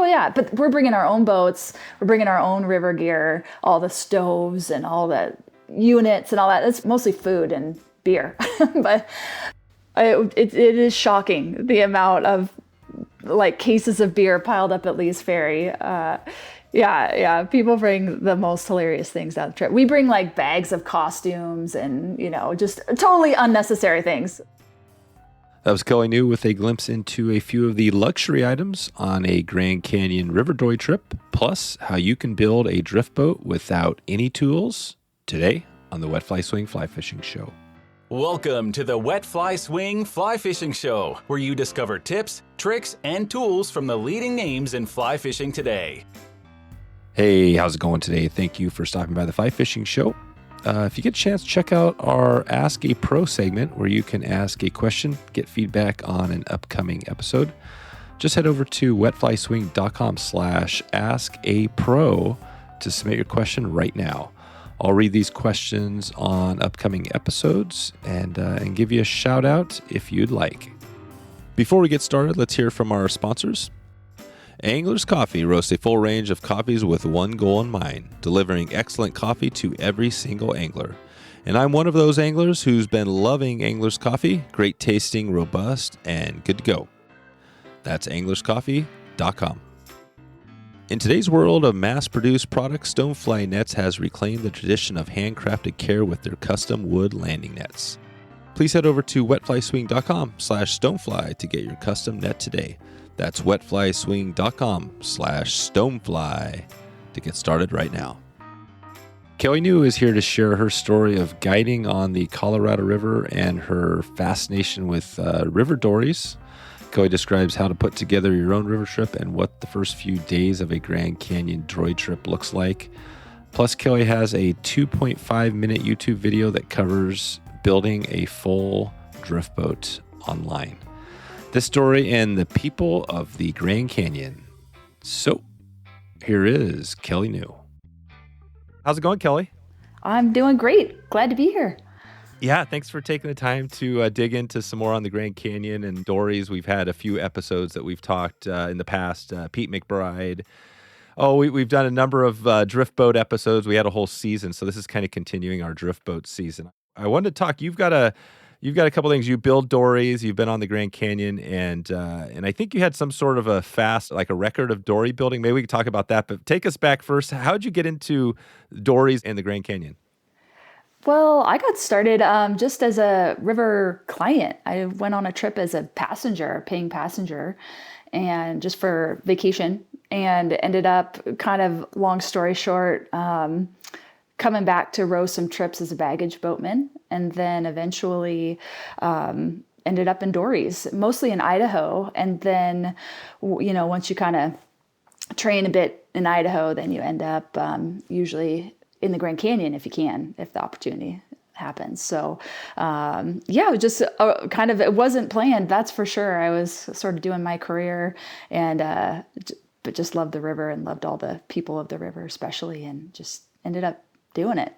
Oh, yeah. But we're bringing our own boats. We're bringing our own river gear, all the stoves and all the units and all that. It's mostly food and beer. But it is shocking the amount of like cases of beer piled up at Lee's Ferry. Yeah. People bring the most hilarious things down the trip. We bring like bags of costumes and, just totally unnecessary things. That was Kelly New with a glimpse into a few of the luxury items on a Grand Canyon Riverdory trip, plus how you can build a drift boat without any tools, today on the Wet Fly Swing Fly Fishing Show. Welcome to the Wet Fly Swing Fly Fishing Show, where you discover tips, tricks, and tools from the leading names in fly fishing today. Hey, how's it going today? Thank you for stopping by the Fly Fishing Show. If you get a chance, check out our Ask a Pro segment where you can ask a question, get feedback on an upcoming episode. Just head over to wetflyswing.com/askapro to submit your question right now. I'll read these questions on upcoming episodes and give you a shout out if you'd like. Before we get started, let's hear from our sponsors. Angler's Coffee roasts a full range of coffees with one goal in mind, delivering excellent coffee to every single angler. And I'm one of those anglers who's been loving Angler's Coffee, great tasting, robust, and good to go. That's anglerscoffee.com. In today's world of mass-produced products, Stonefly Nets has reclaimed the tradition of handcrafted care with their custom wood landing nets. Please head over to wetflyswing.com/stonefly to get your custom net today. That's wetflyswing.com/stonefly to get started right now. Kelly New is here to share her story of guiding on the Colorado River and her fascination with Riverdories. Kelly describes how to put together your own river trip and what the first few days of a Grand Canyon droid trip looks like. Plus, Kelly has a 2.5-minute YouTube video that covers building a full drift boat online. This story and the people of the Grand Canyon. So, here is Kelly New. How's it going, Kelly? I'm doing great. Glad to be here. Yeah, thanks for taking the time to dig into some more on the Grand Canyon and Dories. We've had a few episodes that we've talked in the past. Pete McBride. We've done a number of drift boat episodes. We had a whole season, so this is kind of continuing our drift boat season. I wanted to talk. You've got a couple things. You build dories. You've been on the Grand Canyon, and I think you had some sort of a record of dory building. Maybe we could talk about that. But take us back first. How did you get into dories and the Grand Canyon? Well, I got started just as a river client. I went on a trip as a paying passenger, and just for vacation, and ended up, kind of long story short, coming back to row some trips as a baggage boatman, and then eventually ended up in dories, mostly in Idaho. And then, once you kind of train a bit in Idaho, then you end up usually in the Grand Canyon if the opportunity happens. So, it was just it wasn't planned, that's for sure. I was sort of doing my career but just loved the river and loved all the people of the river especially, and just ended up doing it.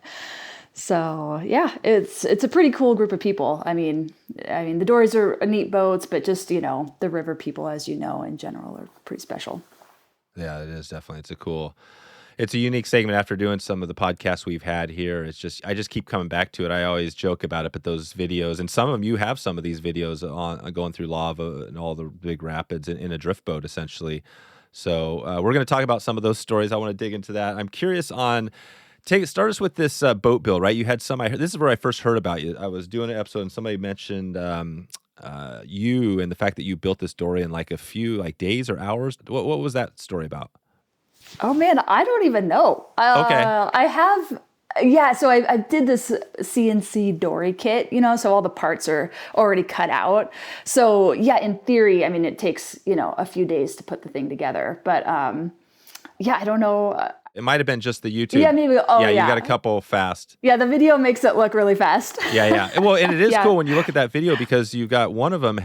So it's a pretty cool group of people. I mean the dories are neat boats, but just, the river people, as you know, in general, are pretty special. Yeah, it is definitely. It's a unique segment after doing some of the podcasts we've had here. I just keep coming back to it. I always joke about it, but those videos, and some of them, you have some of these videos on going through lava and all the big rapids in a drift boat, essentially. So we're going to talk about some of those stories. I want to dig into that. I'm curious on, start us with this boat build, right? You had this is where I first heard about you. I was doing an episode and somebody mentioned you and the fact that you built this dory in like a few days or hours. What was that story about? Oh man, I don't even know. Okay. So I did this CNC dory kit, so all the parts are already cut out. So in theory, it takes, a few days to put the thing together. But I don't know. It might have been just the YouTube. Yeah, maybe. You got a couple fast. Yeah, the video makes it look really fast. Yeah. Well, and it is cool when you look at that video, because you've got one of them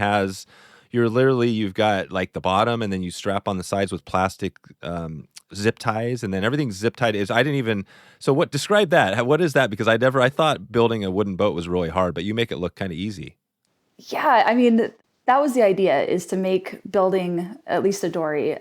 you've got like the bottom, and then you strap on the sides with plastic zip ties, and then everything's zip tied. Describe that. What is that? Because I thought building a wooden boat was really hard, but you make it look kind of easy. Yeah, that was the idea, is to make building at least a dory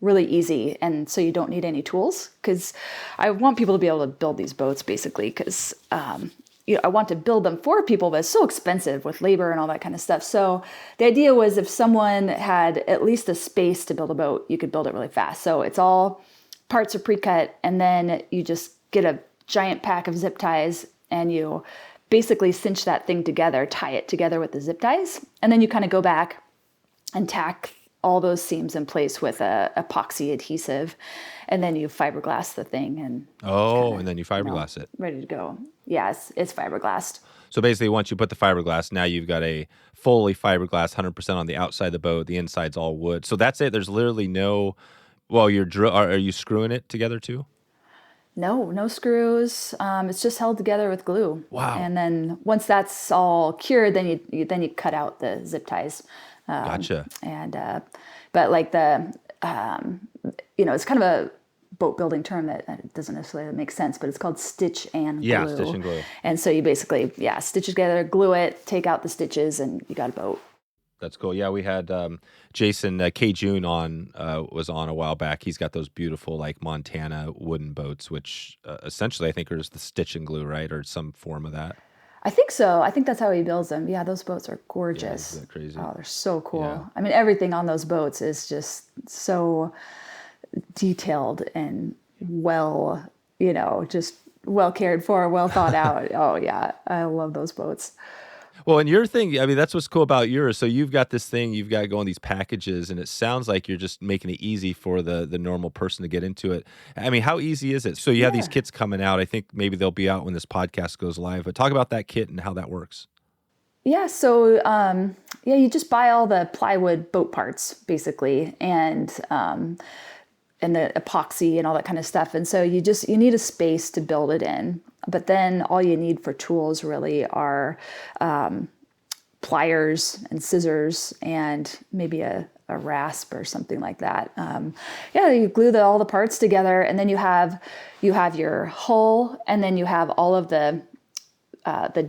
really easy. And so you don't need any tools, because I want people to be able to build these boats basically, because I want to build them for people, but it's so expensive with labor and all that kind of stuff. So the idea was if someone had at least a space to build a boat, you could build it really fast. So it's all parts are pre-cut, and then you just get a giant pack of zip ties and you basically cinch that thing together, tie it together with the zip ties. And then you kind of go back and tack all those seams in place with a epoxy adhesive. And then you fiberglass the thing and and then you fiberglass it. Ready to go. Yes, it's fiberglassed. So basically, once you put the fiberglass, now you've got a fully fiberglass, 100% on the outside of the boat. The inside's all wood. So that's it. There's literally no. Well, are you screwing it together too? No screws. It's just held together with glue. Wow. And then once that's all cured, then you cut out the zip ties. Gotcha. And but like it's kind of a boat building term that doesn't necessarily make sense, but it's called stitch and glue. Yeah, stitch and glue. And so you basically stitch it together, glue it, take out the stitches, and you got a boat. That's cool. Yeah, we had Jason Cajune was on a while back. He's got those beautiful like Montana wooden boats, which essentially I think are the stitch and glue, right, or some form of that. I think so. I think that's how he builds them. Yeah, those boats are gorgeous. Yeah, crazy. Oh, they're so cool. Yeah. I mean, everything on those boats is just so detailed and just well cared for, well thought out. Oh yeah, I love those boats. Well, and your thing, I mean, that's what's cool about yours. So you've got this thing, you've got going these packages, and it sounds like you're just making it easy for the normal person to get into it. I mean, how easy is it? So you have these kits coming out. I think maybe they'll be out when this podcast goes live. But talk about that kit and how that works. Yeah, so you just buy all the plywood boat parts basically, and the epoxy and all that kind of stuff. And so you need a space to build it in. But then all you need for tools really are pliers and scissors and maybe a rasp or something like that. You glue all the parts together, and then you have your hull, and then you have all of the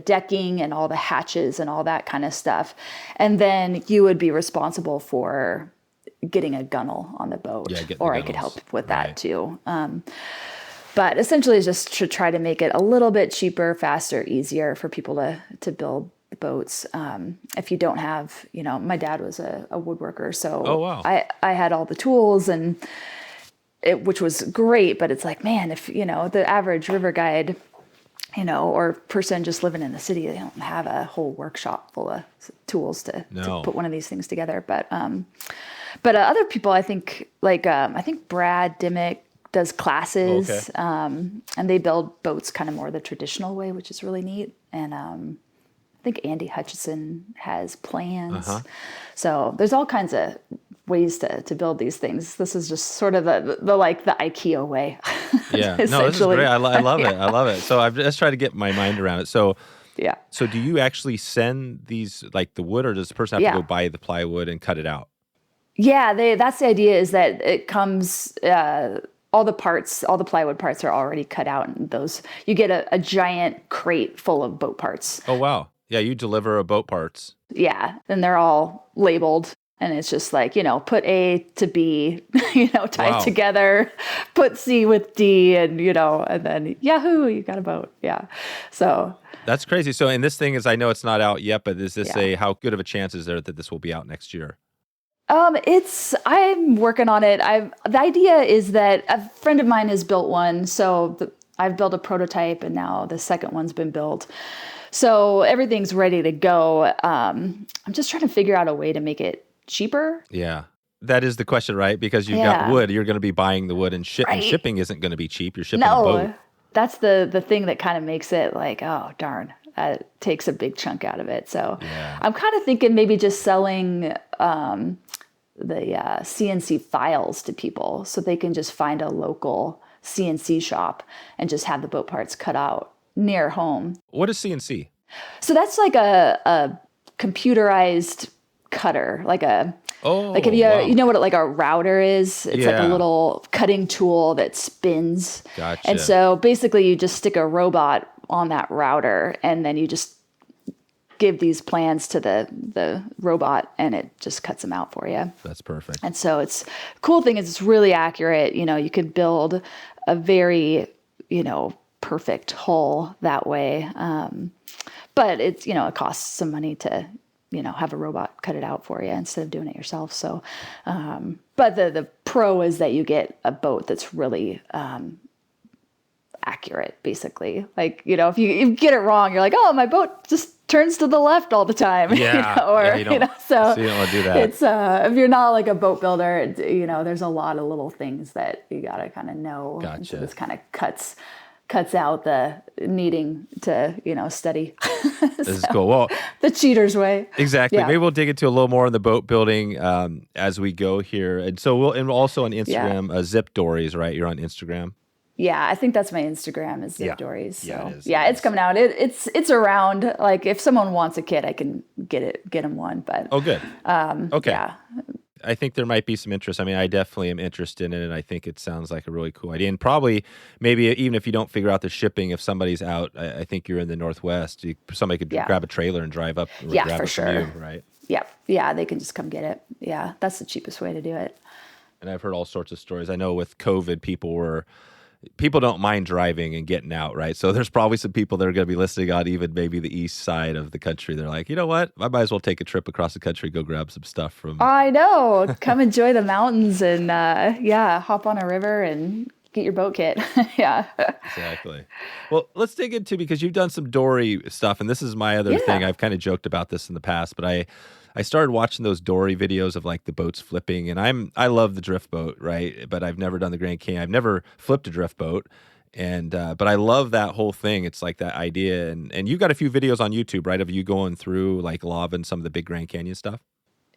decking and all the hatches and all that kind of stuff. And then you would be responsible for getting a gunnel on the boat, or I could help with that too. But essentially it's just to try to make it a little bit cheaper, faster, easier for people to build boats. If you don't have, my dad was a woodworker, so I had all the tools which was great, but it's like, man, if, the average river guide, or person just living in the city, they don't have a whole workshop full of tools to put one of these things together. But other people, I think, I think Brad Dimock does classes, and they build boats kind of more the traditional way, which is really neat. And I think Andy Hutchison has plans. So there's all kinds of ways to build these things. This is just sort of the IKEA way. Yeah, no, this is great. I love it. I love it. So I've just tried to get my mind around it. So yeah. So do you actually send these, like the wood, or does the person have to go buy the plywood and cut it out? Yeah, that's the idea, is that it comes, all the plywood parts are already cut out, and those, you get a giant crate full of boat parts. Oh, wow. Yeah, you deliver a boat parts. Yeah, and they're all labeled, and it's just like, put A to B, tied together, put C with D, and, and then yahoo, you got a boat. Yeah. So that's crazy. So, and this thing is, I know it's not out yet, but is this how good of a chance is there that this will be out next year? I'm working on it. The idea is that a friend of mine has built one. So I've built a prototype, and now the second one's been built. So everything's ready to go. I'm just trying to figure out a way to make it cheaper. Yeah. That is the question, right? Because you've got wood, you're going to be buying the wood, and shipping isn't going to be cheap. You're shipping a boat. That's the thing that kind of makes it like, oh, darn. That takes a big chunk out of it. So I'm kind of thinking maybe just selling the CNC files to people, so they can just find a local CNC shop and just have the boat parts cut out near home. What is CNC? So that's like a computerized cutter, like if you know what like a router is? It's like a little cutting tool that spins. Gotcha. And so basically you just stick a robot on that router, and then you just give these plans to the robot, and it just cuts them out for you. That's perfect. And so it's cool thing is it's really accurate. You could build a very, perfect hull that way. But it's, it costs some money to, have a robot cut it out for you instead of doing it yourself. So, but the pro is that you get a boat that's really, accurate, basically. Like, if you get it wrong, you're like, oh, my boat just turns to the left all the time. Yeah. So you don't want to do that. It's, if you're not like a boat builder, there's a lot of little things that you got to kind of know. Gotcha. So this kind of cuts out the needing to, study. This is cool. Well, the cheater's way. Exactly. Yeah. Maybe we'll dig into a little more on the boat building as we go here. And so and also on Instagram, Zip Dories, right? You're on Instagram. Yeah, I think that's my Instagram is Zip Dories. So Yeah, it is. It's coming out. It's around. Like if someone wants a kit, I can get them one. But Oh, good. Okay. yeah. I think there might be some interest. I mean, I definitely am interested in it, and I think it sounds like a really cool idea. And probably, maybe even if you don't figure out the shipping, if somebody's out, I think you're in the Northwest, somebody could grab a trailer and drive up. Yeah, grab for it sure. from you, right? Yeah, they can just come get it. Yeah, that's the cheapest way to do it. And I've heard all sorts of stories. I know with COVID, people don't mind driving and getting out, right? So there's probably some people that are going to be listening on even maybe the east side of the country. They're like, you know what? I might as well take a trip across the country, go grab some stuff from. I know. Come enjoy the mountains and hop on a river and get your boat kit. Yeah. Exactly. Well, let's dig into, because you've done some dory stuff, and this is my other thing. I've kind of joked about this in the past, but I started watching those dory videos of like the boats flipping, and I love the drift boat, right? But I've never done the Grand Canyon. I've never flipped a drift boat, and but I love that whole thing. It's like that idea, and you've got a few videos on YouTube, right, of you going through like lobbing some of the big Grand Canyon stuff.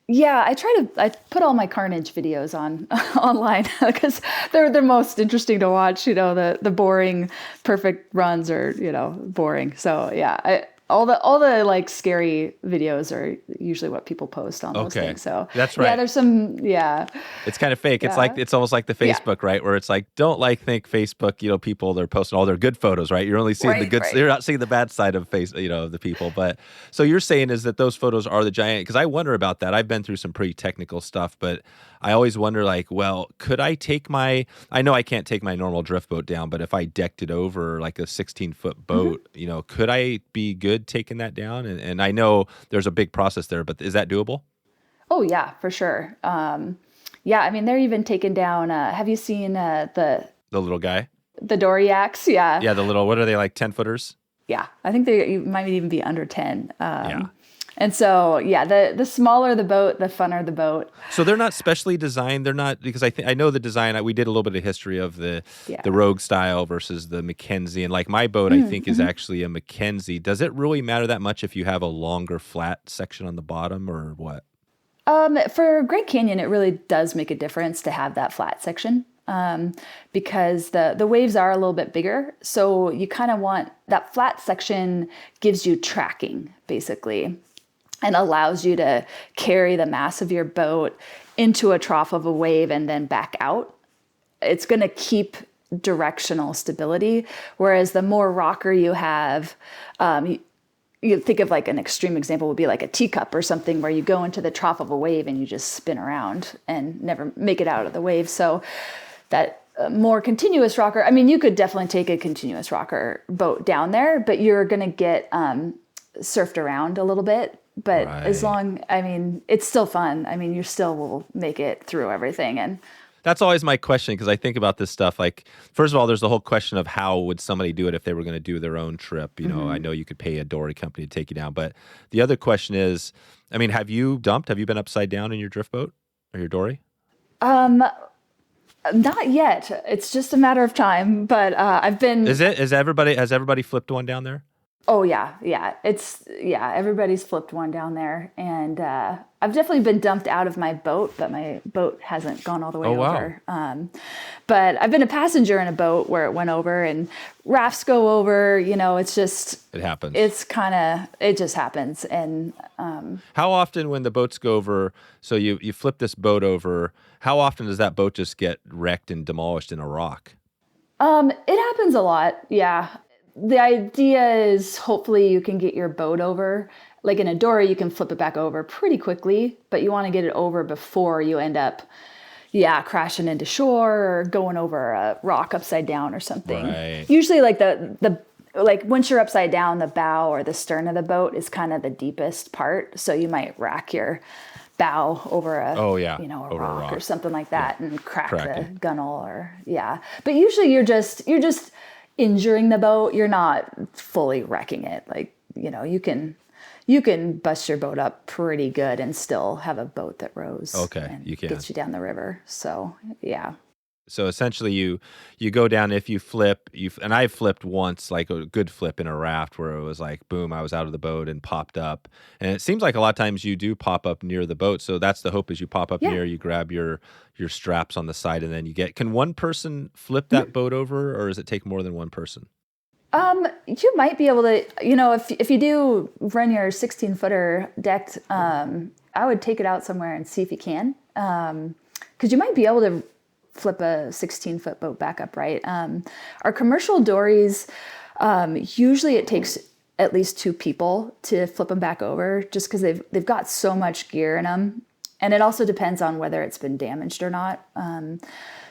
Yeah, I put all my carnage videos on online because they're most interesting to watch. The boring, perfect runs are boring. So yeah, all the like scary videos are usually what people post on those things. So that's right. Yeah, there's some. It's kind of fake. It's like it's almost like the Facebook, right? Where it's like, don't think Facebook. People they're posting all their good photos, right? You're only seeing the good. You're not seeing the bad side of of the people. But so you're saying is that those photos are the giant? Because I wonder about that. I've been through some pretty technical stuff, but I always wonder, like, well, could I take I know I can't take my normal drift boat down, but if I decked it over like a 16-foot boat, could I be good taking that down? And I know there's a big process there, but is that doable? Oh yeah, for sure. Yeah, I mean, they're even taken down. Have you seen the little guy? The Doryaks? Yeah. Yeah, the little, what are they, like 10-footers? Yeah, I think they might even be under 10. And so, yeah, the smaller the boat, the funner the boat. So they're not specially designed. They're not, because I know the design. We did a little bit of history of the Rogue style versus the Mackenzie, and like my boat, I think is actually a Mackenzie. Does it really matter that much if you have a longer flat section on the bottom, or what? For Grand Canyon, it really does make a difference to have that flat section. Because the waves are a little bit bigger, so you kind of want that flat section gives you tracking basically, and allows you to carry the mass of your boat into a trough of a wave and then back out. It's going to keep directional stability, whereas the more rocker you have, you think of like an extreme example would be like a teacup or something where you go into the trough of a wave and you just spin around and never make it out of the wave. So that more continuous rocker, I mean, you could definitely take a continuous rocker boat down there, but you're going to get surfed around a little bit. But it's still fun. I mean, you still will make it through everything. And that's always my question, because I think about this stuff. Like, first of all, there's the whole question of how would somebody do it if they were going to do their own trip. I know you could pay a dory company to take you down. But the other question is, I mean, have you been upside down in your drift boat or your dory? Not yet. It's just a matter of time. But I've been. Has everybody flipped one down there? Oh yeah. Everybody's flipped one down there, and I've definitely been dumped out of my boat, but my boat hasn't gone all the way over. Wow. But I've been a passenger in a boat where it went over, and rafts go over. It's just it happens. It just happens. And how often when the boats go over? So you flip this boat over. How often does that boat just get wrecked and demolished in a rock? It happens a lot. Yeah. the idea is hopefully you can get your boat over. Like in a dory, you can flip it back over pretty quickly, but you want to get it over before you end up, crashing into shore or going over a rock upside down or something. Right. Usually like like once you're upside down, the bow or the stern of the boat is kind of the deepest part. So you might rack your bow over a rock or something like that and crack the gunnel but usually you're just injuring the boat. You're not fully wrecking it. Like, you can bust your boat up pretty good and still have a boat that rows. And you can. Gets you down the river. So, yeah. So essentially you go down, if you flip, and I flipped once, like a good flip in a raft where it was like, boom, I was out of the boat and popped up. And it seems like a lot of times you do pop up near the boat. So that's the hope, is you pop up near, you grab your straps on the side, and then can one person flip that boat over, or does it take more than one person? You might be able to, if you do run your 16-footer decked, I would take it out somewhere and see if you can. 'Cause you might be able to flip a 16-foot boat back up, right? Our commercial dories, usually it takes at least 2 people to flip them back over, just because they've got so much gear in them. And it also depends on whether it's been damaged or not.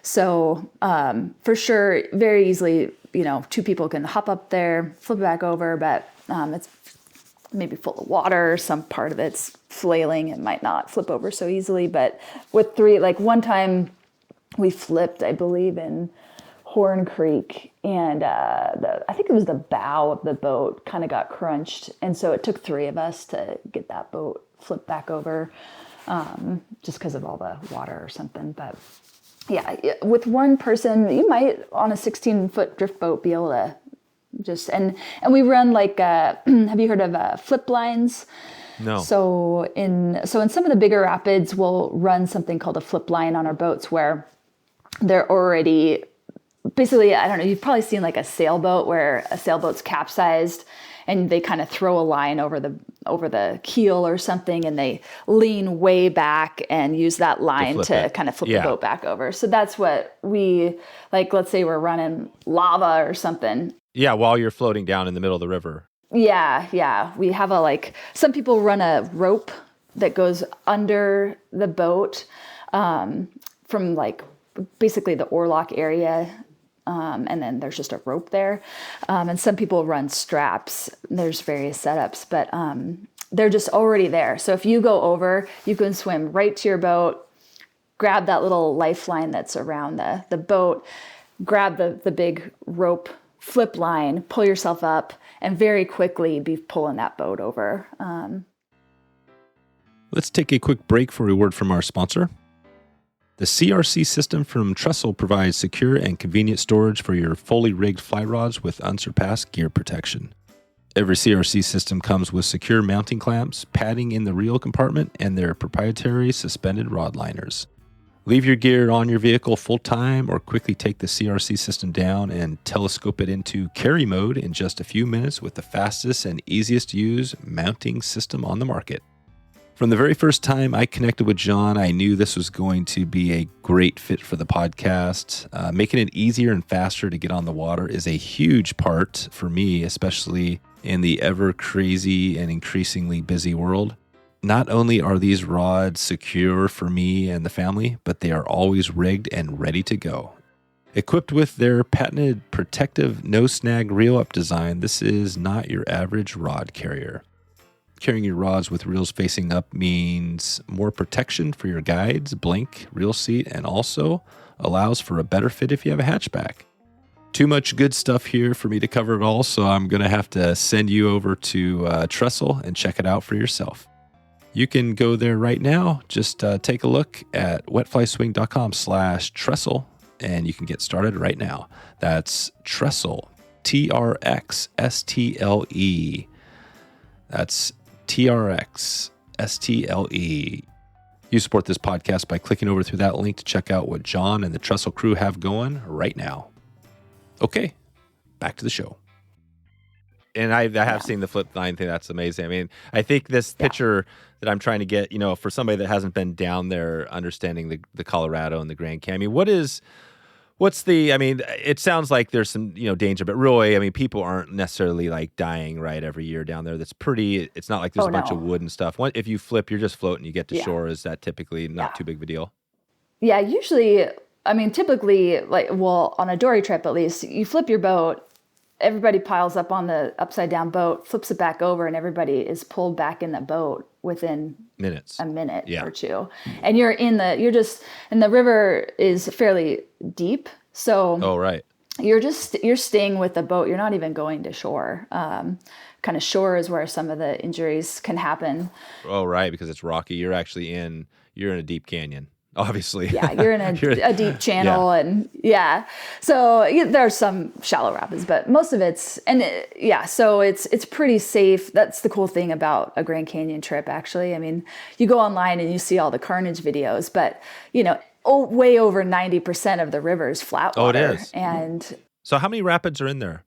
For sure, very easily, 2 people can hop up there, flip it back over, but it's maybe full of water. Some part of it's flailing. It might not flip over so easily. But with 3, like one time we flipped, I believe, in Horn Creek, and I think it was the bow of the boat kind of got crunched. And so it took 3 of us to get that boat flipped back over, just because of all the water or something. But yeah, with one person, you might on a 16-foot drift boat be able to and we run like, have you heard of Fliplines? No. So in some of the bigger rapids, we'll run something called a Flipline on our boats, where they're already, basically, I don't know, you've probably seen like a sailboat where a sailboat's capsized and they kind of throw a line over the keel or something, and they lean way back and use that line to kind of flip the boat back over. So that's what we, like, let's say we're running lava or something. Yeah, while you're floating down in the middle of the river. Yeah. We have some people run a rope that goes under the boat, from like basically the oarlock area. And then there's just a rope there. And some people run straps. There's various setups, but they're just already there. So if you go over, you can swim right to your boat, grab that little lifeline that's around the boat, grab the big rope flip line, pull yourself up, and very quickly be pulling that boat over. Let's take a quick break for a word from our sponsor. The CRC system from Trxstle provides secure and convenient storage for your fully rigged fly rods with unsurpassed gear protection. Every CRC system comes with secure mounting clamps, padding in the reel compartment, and their proprietary suspended rod liners. Leave your gear on your vehicle full time, or quickly take the CRC system down and telescope it into carry mode in just a few minutes with the fastest and easiest to use mounting system on the market. From the very first time I connected with John, I knew this was going to be a great fit for the podcast. Making it easier and faster to get on the water is a huge part for me, especially in the ever crazy and increasingly busy world. Not only are these rods secure for me and the family, but they are always rigged and ready to go. Equipped with their patented protective no-snag reel-up design, this is not your average rod carrier. Carrying your rods with reels facing up means more protection for your guides, blink, reel seat, and also allows for a better fit if you have a hatchback. Too much good stuff here for me to cover it all, so I'm going to have to send you over to Trxstle and check it out for yourself. You can go there right now. Just take a look at wetflyswing.com/Trxstle, and you can get started right now. That's Trxstle, Trxstle. That's Trxstle. You support this podcast by clicking over through that link to check out what John and the Trxstle crew have going right now. Okay, back to the show. And I have seen the Flipline thing. That's amazing. I mean, I think this picture that I'm trying to get, for somebody that hasn't been down there, understanding the Colorado and the Grand Canyon, what I mean, it sounds like there's some, danger, but really, I mean, people aren't necessarily like dying right every year down there. It's not like there's Oh, a bunch of no. wood and stuff. If you flip, you're just floating, you get to Yeah. shore. Is that typically not Yeah. too big of a deal? Yeah, usually, I mean, typically, on a dory trip at least, you flip your boat, everybody piles up on the upside down boat, flips it back over, and everybody is pulled back in the boat within Minutes. a minute Yeah. or two. And and the river is fairly deep. So Oh, right. you're staying with the boat. You're not even going to shore. Kind of shore is where some of the injuries can happen. Oh, right, because it's rocky. You're in a deep canyon, obviously. Yeah, you're in a deep channel, and so there's some shallow rapids, but most of so it's pretty safe. That's the cool thing about a Grand Canyon trip, actually. I mean, you go online and you see all the carnage videos, but way over 90% of the river is flat water. Oh, it is. And So how many rapids are in there?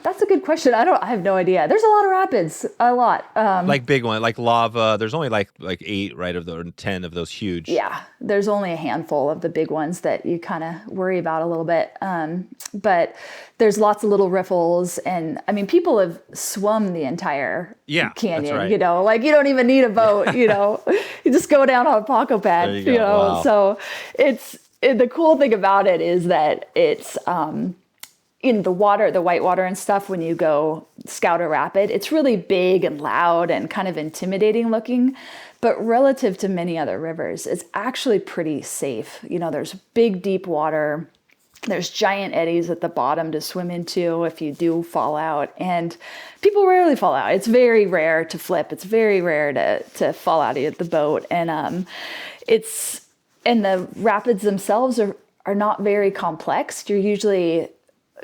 that's a good question. I have no idea. There's a lot of rapids, a lot. Like big one, like lava. There's only like 8, right, or 10 of those huge. Yeah, there's only a handful of the big ones that you kind of worry about a little bit. But there's lots of little riffles. And I mean, people have swum the entire canyon, that's right. Like you don't even need a boat, you just go down on a Paco pad, There you go. Wow. So the cool thing about it is that it's, in the water, the white water and stuff, when you go scout a rapid, it's really big and loud and kind of intimidating looking. But relative to many other rivers, it's actually pretty safe. There's big, deep water. There's giant eddies at the bottom to swim into if you do fall out. And people rarely fall out. It's very rare to flip. It's very rare to fall out of the boat. And and the rapids themselves are not very complex. You're usually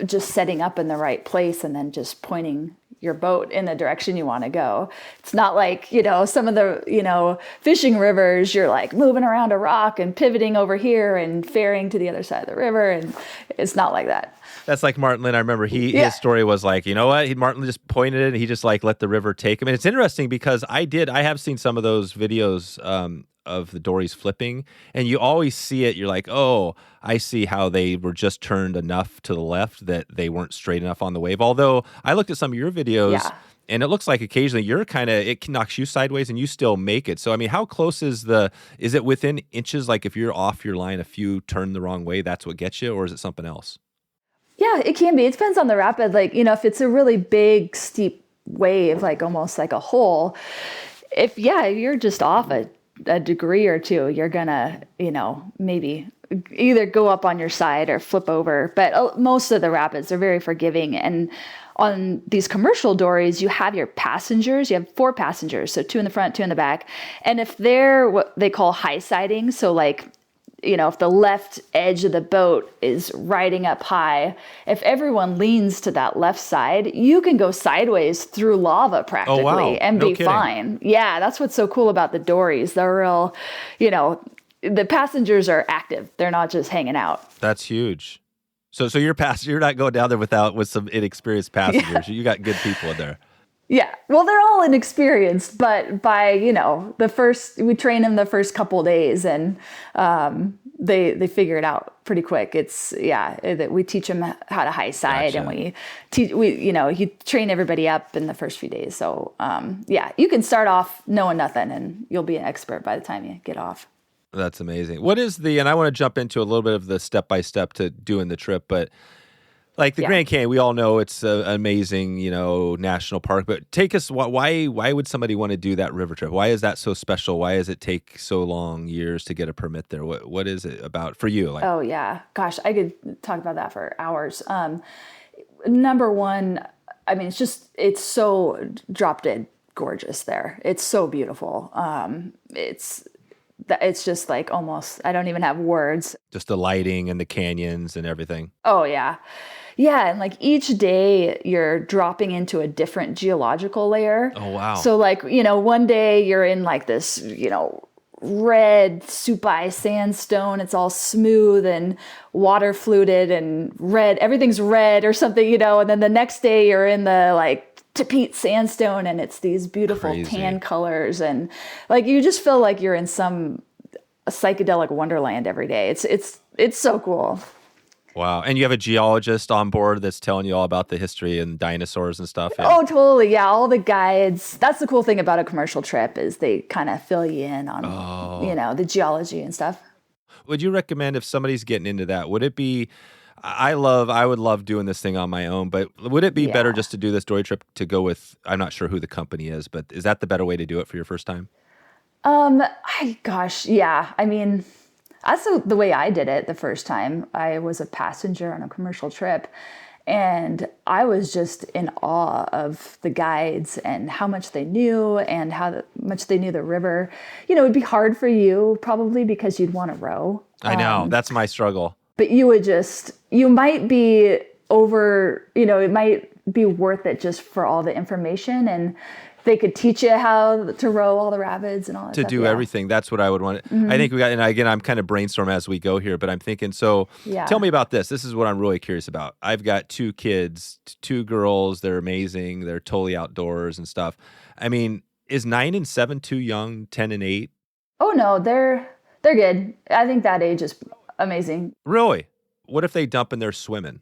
just setting up in the right place and then just pointing your boat in the direction you want to go. It's not like, some of the, fishing rivers, you're like moving around a rock and pivoting over here and ferrying to the other side of the river. And it's not like that. That's like Martin Linton. I remember his story was like, you know what? Martin just pointed it and he just like let the river take him. And it's interesting because I have seen some of those videos, of the dories flipping, and you always see it. You're like, oh, I see how they were just turned enough to the left that they weren't straight enough on the wave. Although I looked at some of your videos, and it looks like occasionally it knocks you sideways and you still make it. So I mean, how close is it within inches? Like if you're off your line, if you turn the wrong way, that's what gets you, or is it something else? Yeah, it can be. It depends on the rapid. Like, if it's a really big, steep wave, like almost like a hole, if you're just off a degree or two, you're gonna, maybe either go up on your side or flip over. But most of the rapids are very forgiving. And on these commercial dories, you have your passengers. You have 4 passengers, so 2 in the front, 2 in the back. And if they're what they call Highsiding, so like, if the left edge of the boat is riding up high, if everyone leans to that left side, you can go sideways through lava practically and be fine. Yeah, that's what's so cool about the dories. They're real, the passengers are active. They're not just hanging out. That's huge. So you're not going down there with some inexperienced passengers. You got good people in there. Yeah, well, they're all inexperienced, but by, we train them the first couple of days, and they figure it out pretty quick. That we teach them how to high side, Gotcha. and you train everybody up in the first few days. So, you can start off knowing nothing, and you'll be an expert by the time you get off. That's amazing. What is and I want to jump into a little bit of the step-by-step to doing the trip, but like the Grand Canyon, we all know it's an amazing, national park. But take us, why would somebody want to do that river trip? Why is that so special? Why does it take so long, years to get a permit there? What is it about for you? Oh yeah, gosh, I could talk about that for hours. Number one, I mean, it's so drop dead gorgeous there. It's so beautiful. It's just like almost, I don't even have words. Just the lighting and the canyons and everything. Oh yeah. Yeah, and like each day you're dropping into a different geological layer. Oh, wow. So like, one day you're in like this, red Supai sandstone. It's all smooth and water fluted and red. Everything's red or something, and then the next day you're in the like Tapete sandstone and it's these beautiful tan colors, and like you just feel like you're in some psychedelic wonderland every day. It's so cool. Wow. And you have a geologist on board that's telling you all about the history and dinosaurs and stuff. And... Oh, totally. Yeah, all the guides. That's the cool thing about a commercial trip is they kind of fill you in on, the geology and stuff. Would you recommend if somebody's getting into that, would it be, I would love doing this thing on my own, but would it be better just to do this dory trip to go with, I'm not sure who the company is, but is that the better way to do it for your first time? Yeah. I mean, that's the way I did it the first time. I was a passenger on a commercial trip, and I was just in awe of the guides and how much they knew and how much they knew the river. It'd be hard for you probably because you'd want to row. I know, that's my struggle. But you might be it might be worth it just for all the information, and they could teach you how to row all the rapids and all that to stuff. do everything. That's what I would want. I think and again, I'm kind of brainstorming as we go here, but I'm thinking, tell me about this. This is what I'm really curious about. I've got 2 kids, 2 girls. They're amazing. They're totally outdoors and stuff. I mean, is 9 and 7 too young? 10 and 8? Oh no, they're good. I think that age is amazing. Really? What if they dump and they're swimming?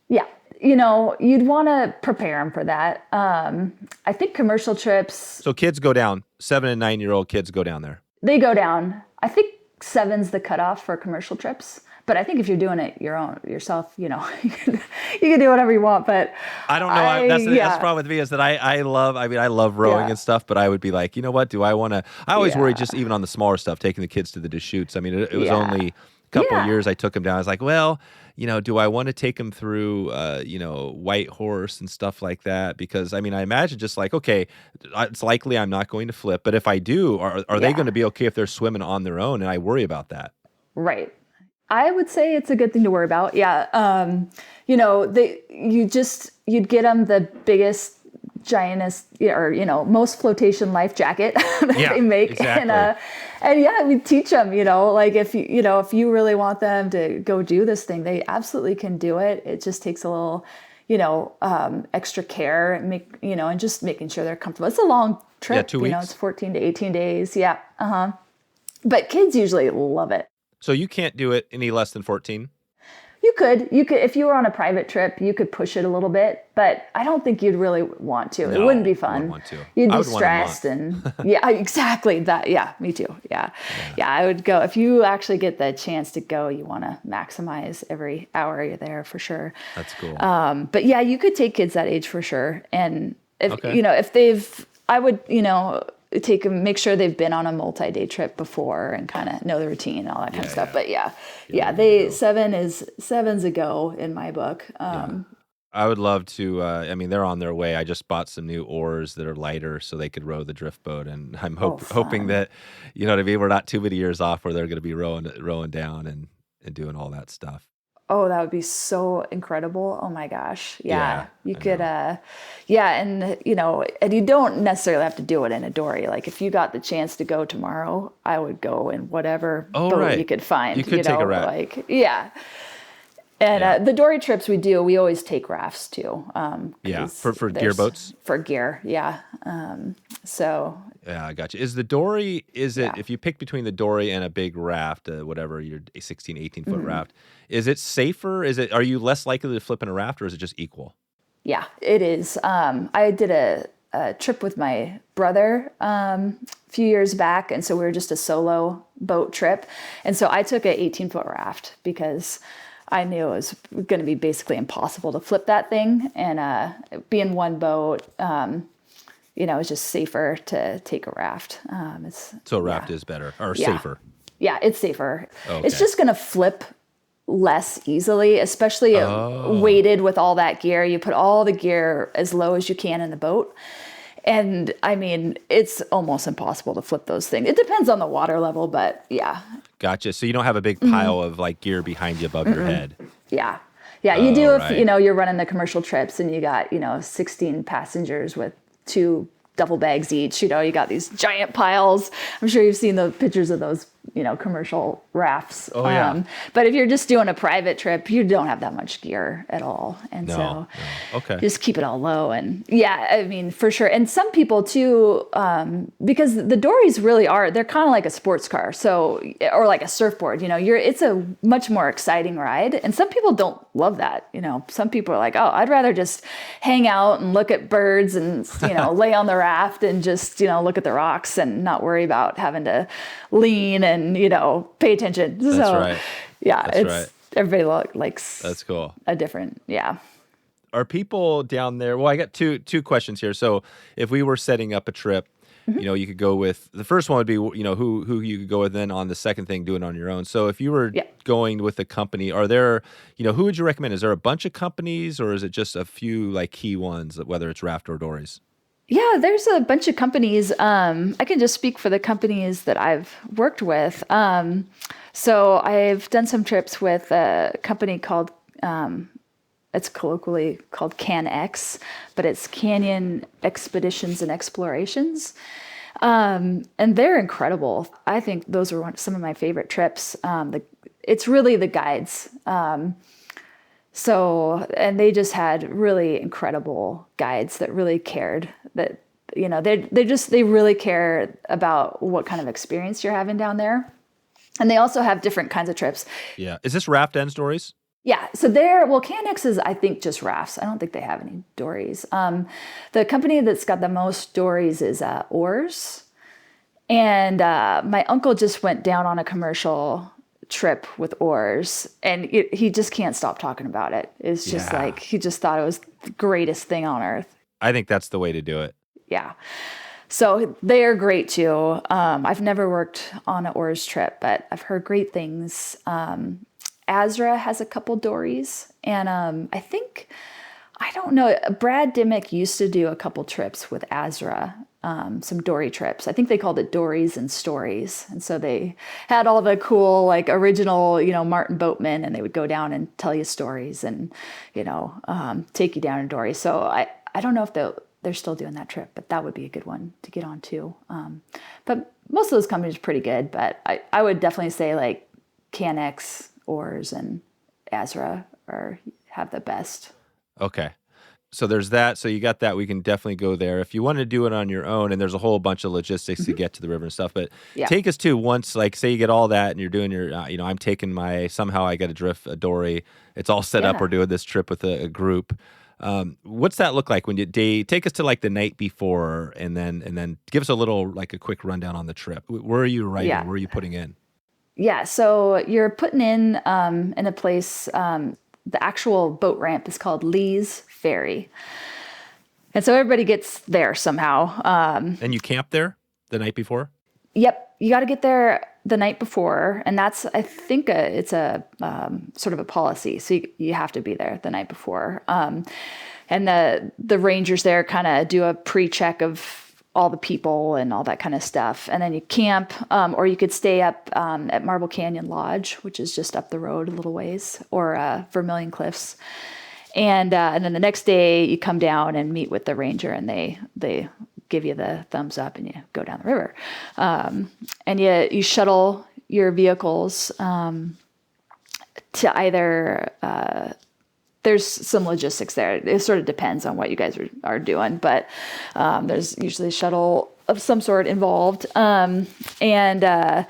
Yeah. You'd want to prepare them for that. I think commercial trips. So kids go down, 7 and 9-year-old kids go down there. They go down. I think 7's the cutoff for commercial trips. But I think if you're doing it yourself, you can do whatever you want. But I don't know. That's the problem with me is that I love rowing and stuff, but I would be like, you know what? Do I want to? I always worry just even on the smaller stuff, taking the kids to the Deschutes. I mean, it was only a couple of years I took them down. I was like, well, do I want to take them through, White Horse and stuff like that? Because, I mean, I imagine just like, okay, it's likely I'm not going to flip. But if I do, are they going to be okay if they're swimming on their own? And I worry about that. Right. I would say it's a good thing to worry about. Yeah. You'd get them the biggest, giantest, or, most flotation life jacket that they make. Exactly. And we teach them, like if you really want them to go do this thing, they absolutely can do it. It just takes a little, extra care and just making sure they're comfortable. It's a long trip. Yeah, 2 weeks. It's 14 to 18 days. Yeah. But kids usually love it. So you can't do it any less than 14? You could, if you were on a private trip, you could push it a little bit, but I don't think you'd really want to. No, it wouldn't be fun. I wouldn't want to. You'd be stressed and exactly that. Yeah, me too. Yeah. I would go if you actually get the chance to go. You want to maximize every hour you're there for sure. That's cool. But yeah, you could take kids that age for sure. And if I would take them, make sure they've been on a multi-day trip before and kind of know the routine and all that kind of stuff. But seven's a go in my book. I would love to, they're on their way. I just bought some new oars that are lighter so they could row the drift boat. And I'm hoping that, we're not too many years off where they're going to be rowing down and doing all that stuff. Oh, that would be so incredible. Oh my gosh. Yeah. You could, and you don't necessarily have to do it in a dory. Like if you got the chance to go tomorrow, I would go in whatever boat you could find. You could take a raft. And the dory trips we always take rafts too. For gear boats? For gear, yeah. Yeah, I got you. Is the dory, if you pick between the dory and a big raft, whatever, your 16, 18-foot raft, is it safer? Are you less likely to flip in a raft or is it just equal? Yeah, it is. I did a trip with my brother a few years back, and so we were just a solo boat trip. And so I took an 18-foot raft because I knew it was going to be basically impossible to flip that thing. And be in one boat, it's just safer to take a raft. So a raft is better or safer? Yeah, it's safer. Okay. It's just going to flip less easily, especially weighted with all that gear. You put all the gear as low as you can in the boat. And I mean, it's almost impossible to flip those things. It depends on the water level, but yeah. Gotcha. So you don't have a big pile of like gear behind you above your head. Yeah. Yeah, you do if, you're running the commercial trips and you got, 16 passengers with 2 duffel bags each. You got these giant piles. I'm sure you've seen the pictures of those commercial rafts. Oh, yeah. But if you're just doing a private trip, you don't have that much gear at all. And No. Okay. just keep it all low. And yeah, I mean, for sure. And some people too, because the dories really they're kind of like a sports car. So, or like a surfboard, it's a much more exciting ride. And some people don't love that. Some people are like, oh, I'd rather just hang out and look at birds and, lay on the raft and just, look at the rocks and not worry about having to lean and, pay attention. That's right. Yeah, That's right. Everybody likes That's cool. a different, yeah. Are people down there? Well, I got two questions here. So if we were setting up a trip, you could go with, the first one would be, who you could go with, then on the second thing, do it on your own. So if you were going with a company, are there, who would you recommend? Is there a bunch of companies or is it just a few like key ones, whether it's raft or dories? Yeah, there's a bunch of companies. I can just speak for the companies that I've worked with. So I've done some trips with a company called, it's colloquially called CanX, but it's Canyon Expeditions and Explorations. And they're incredible. I think those were some of my favorite trips. It's really the guides. And they just had really incredible guides that really cared, that, they really care about what kind of experience you're having down there. And they also have different kinds of trips. Yeah. Is this raft and dories? Yeah. So CanX is, I think, just rafts. I don't think they have any dories. The company that's got the most dories is Oars. And my uncle just went down on a commercial trip with Oars, and he just can't stop talking about it. It's just like, he just thought it was the greatest thing on earth. I think that's the way to do it. Yeah. So they are great too. I've never worked on an Oars trip, but I've heard great things. Azraft has a couple dories, and I don't know, Brad Dimock used to do a couple trips with Azraft, some dory trips. I think they called it Dories and Stories. And so they had all the cool, like original, Martin boatmen, and they would go down and tell you stories and, take you down in dories. So I don't know if they're still doing that trip, but that would be a good one to get on too. But most of those companies are pretty good, but I would definitely say like CanX, Oars, and Azraft have the best. Okay. So there's that. So you got that. We can definitely go there. If you want to do it on your own, and there's a whole bunch of logistics to get to the river and stuff, but take us to once, like say you get all that and you're doing your, I'm taking somehow I got to drift a dory. It's all set up. We're doing this trip with a group. What's that look like when you take us to like the night before and then give us a little, like a quick rundown on the trip. Where are you riding? Yeah. Where are you putting in? Yeah. So you're putting in a place, the actual boat ramp is called Lee's Ferry. And so everybody gets there somehow. And you camp there the night before? Yep. You got to get there the night before. And that's, I think it's a sort of a policy. So you have to be there the night before. And the rangers there kind of do a pre-check of all the people and all that kind of stuff. And then you camp, or you could stay up at Marble Canyon Lodge, which is just up the road a little ways, or Vermilion Cliffs. And then the next day you come down and meet with the ranger, and they give you the thumbs up and you go down the river. And you shuttle your vehicles to either... there's some logistics there. It sort of depends on what you guys are doing, but there's usually a shuttle of some sort involved. On a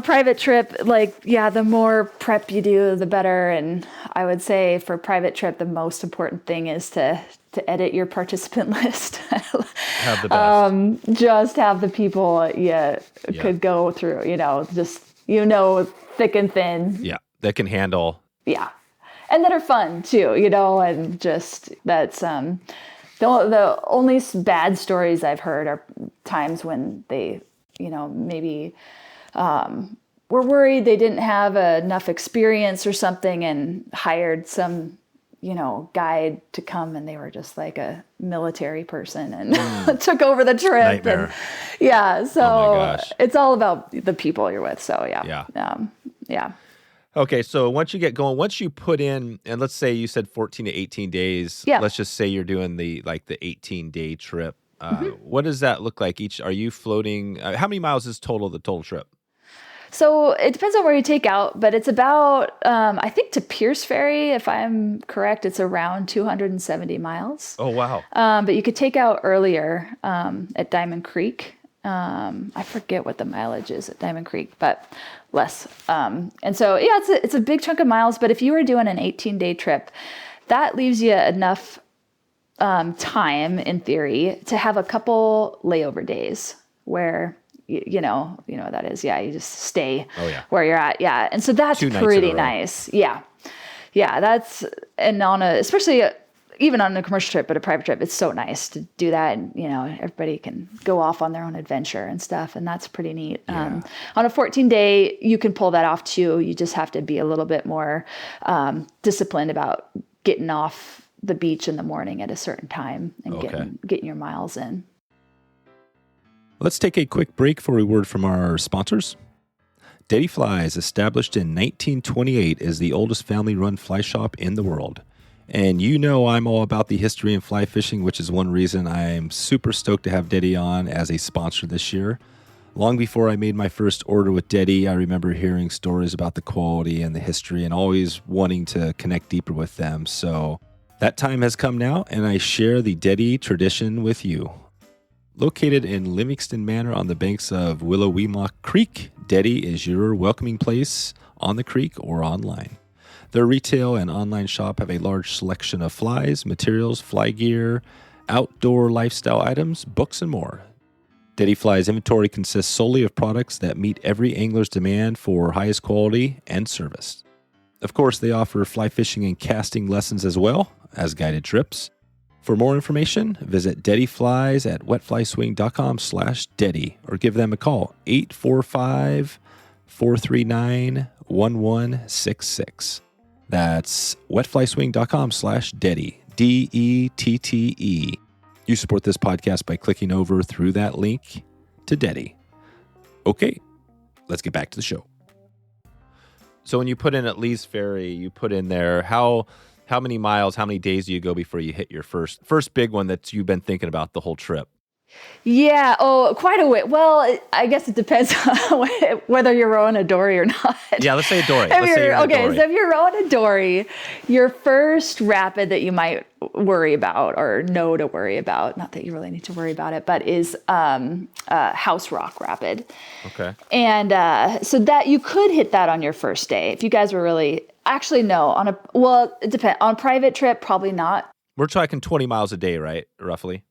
private trip, the more prep you do, the better. And I would say for a private trip, the most important thing is to edit your participant list. Have the best. Just have the people could go through, thick and thin. Yeah, that can handle. Yeah. And that are fun too, and just that's the only bad stories I've heard are times when they, maybe were worried they didn't have enough experience or something and hired some, guide to come, and they were just like a military person and took over the trip. Nightmare. And so oh my gosh. It's all about the people you're with. So yeah. Okay, so once you get going, once you put in, and let's say you said 14 to 18 days, let's just say you're doing the 18-day trip. What does that look like each? Are you floating? How many miles is the total trip? So it depends on where you take out, but it's about, I think to Pierce Ferry, if I'm correct, it's around 270 miles. Oh, wow. But you could take out earlier at Diamond Creek. I forget what the mileage is at Diamond Creek, but less. And so, yeah, it's a big chunk of miles. But if you were doing an 18-day trip, that leaves you enough time, in theory, to have a couple layover days where you know what that is. Yeah, you just stay where you're at. Yeah, and so that's pretty nice. Yeah, that's and especially. Even on a commercial trip, but a private trip, it's so nice to do that. And, everybody can go off on their own adventure and stuff. And that's pretty neat. Yeah. On a 14-day, you can pull that off too. You just have to be a little bit more disciplined about getting off the beach in the morning at a certain time and getting your miles in. Let's take a quick break for a word from our sponsors. Dette Flies, established in 1928, is the oldest family-run fly shop in the world. And I'm all about the history and fly fishing, which is one reason I'm super stoked to have Dette on as a sponsor this year. Long before I made my first order with Dette, I remember hearing stories about the quality and the history and always wanting to connect deeper with them. So that time has come now, and I share the Dette tradition with you. Located in Livingston Manor on the banks of Willowweemock Creek, Dette is your welcoming place on the creek or online. Their retail and online shop have a large selection of flies, materials, fly gear, outdoor lifestyle items, books, and more. Dette Flies inventory consists solely of products that meet every angler's demand for highest quality and service. Of course, they offer fly fishing and casting lessons as well as guided trips. For more information, visit Dette Flies at wetflyswing.com/Dette or give them a call, 845-439-1166. That's wetflyswing.com/Dette, Dette. You support this podcast by clicking over through that link to Dette. Okay, let's get back to the show. So when you put in at least Ferry, you put in there, how many miles, how many days do you go before you hit your first big one that you've been thinking about the whole trip? Yeah. Oh, quite a way. Well, I guess it depends on whether you're rowing a dory or not. Yeah, let's say a dory. So if you're rowing a dory, your first rapid that you might worry about or know to worry about, not that you really need to worry about it, but is House Rock Rapid. Okay. And so that you could hit that on your first day if you guys were really. Actually, no. It depends. On a private trip, probably not. We're talking 20 miles a day, right? Roughly.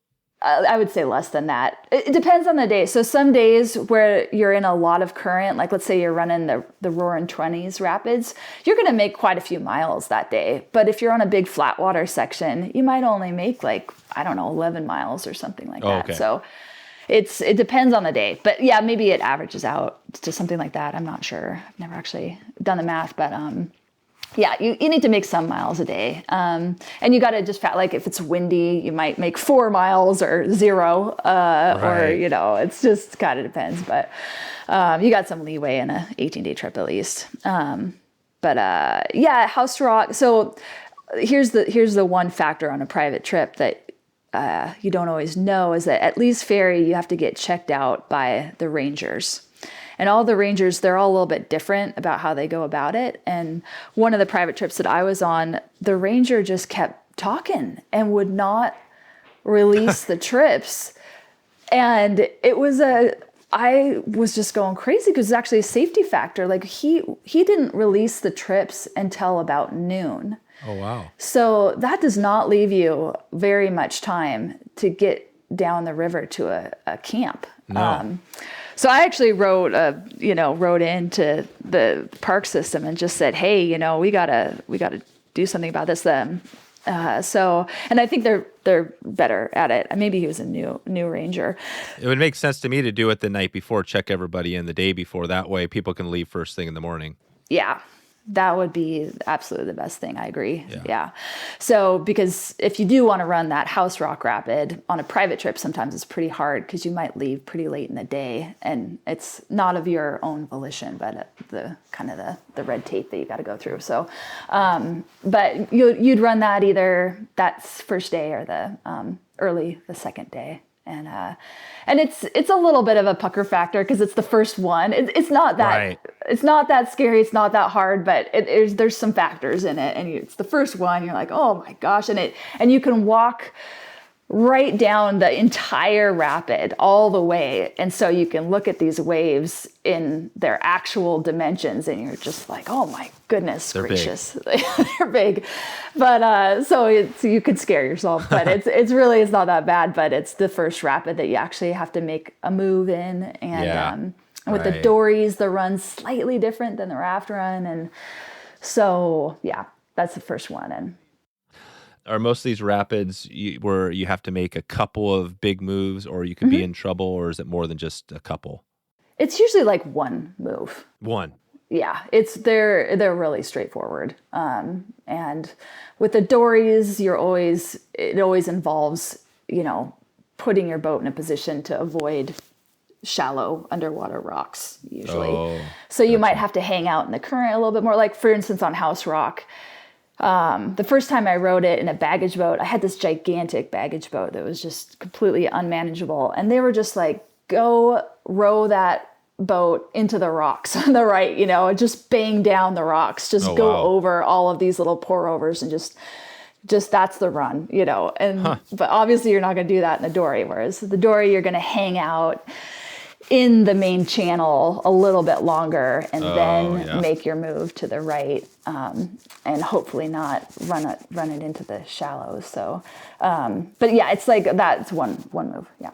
I would say less than that. It depends on the day. So some days where you're in a lot of current, like let's say you're running the Roaring 20s rapids, you're going to make quite a few miles that day. But if you're on a big flat water section, you might only make 11 miles or something like that. Okay. So it depends on the day. But yeah, maybe it averages out to something like that. I'm not sure. I've never actually done the math, but yeah, you need to make some miles a day. And you got to just, if it's windy, you might make 4 miles or 0, right. Or, it's just kind of depends. But you got some leeway in a 18-day trip at least. Yeah, House Rock. So here's the one factor on a private trip that you don't always know is that at least Ferry, you have to get checked out by the rangers. And all the rangers, they're all a little bit different about how they go about it. And one of the private trips that I was on, the ranger just kept talking and would not release the trips. And I was just going crazy because it's actually a safety factor. He didn't release the trips until about noon. Oh, wow. So that does not leave you very much time to get down the river to a camp. No. So I actually wrote into the park system and just said, hey, we gotta do something about this. And I think they're better at it. Maybe he was a new ranger. It would make sense to me to do it the night before, check everybody in the day before. That way people can leave first thing in the morning. Yeah. That would be absolutely the best thing. I agree. Yeah. So, because if you do want to run that House Rock Rapid on a private trip, sometimes it's pretty hard because you might leave pretty late in the day and it's not of your own volition, but the red tape that you got to go through. So, but you'd run that either that's first day or the second day. And it's a little bit of a pucker factor because it's the first one. It's not that Right. it's not that scary. It's not that hard, but there's some factors in it, and it's the first one. You're like, oh my gosh, and you can walk right down the entire rapid all the way, and so you can look at these waves in their actual dimensions, and you're just like, oh my goodness gracious, they're big. But so you could scare yourself, but it's really not that bad. But it's the first rapid that you actually have to make a move in, and with the dories, the run's slightly different than the raft run, and so yeah, that's the first one. And are most of these rapids where you have to make a couple of big moves, or you could be in trouble, or is it more than just a couple? It's usually like one move. One. Yeah, they're really straightforward. And with the dories, it always involves, putting your boat in a position to avoid shallow underwater rocks usually. Oh, so you might have to hang out in the current a little bit more. Like for instance, on House Rock, the first time I rode it in a baggage boat, I had this gigantic baggage boat that was just completely unmanageable. And they were just like, go row that boat into the rocks on the right, just bang down the rocks, just go over all of these little pour overs and just that's the run, but obviously you're not going to do that in the dory. Whereas the dory, you're going to hang out in the main channel a little bit longer and then make your move to the right, and hopefully not run it into the shallows. So, but yeah, it's like that's one move. Yeah.